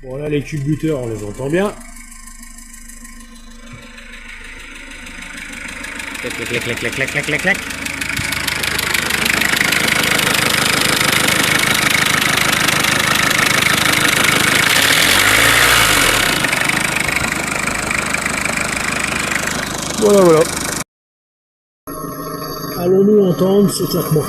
Bon là les culbuteurs on les entend bien. Clac, clac, clac, clac, clac, clac, clac, clac. Voilà, voilà. Allons-nous entendre ce claquement?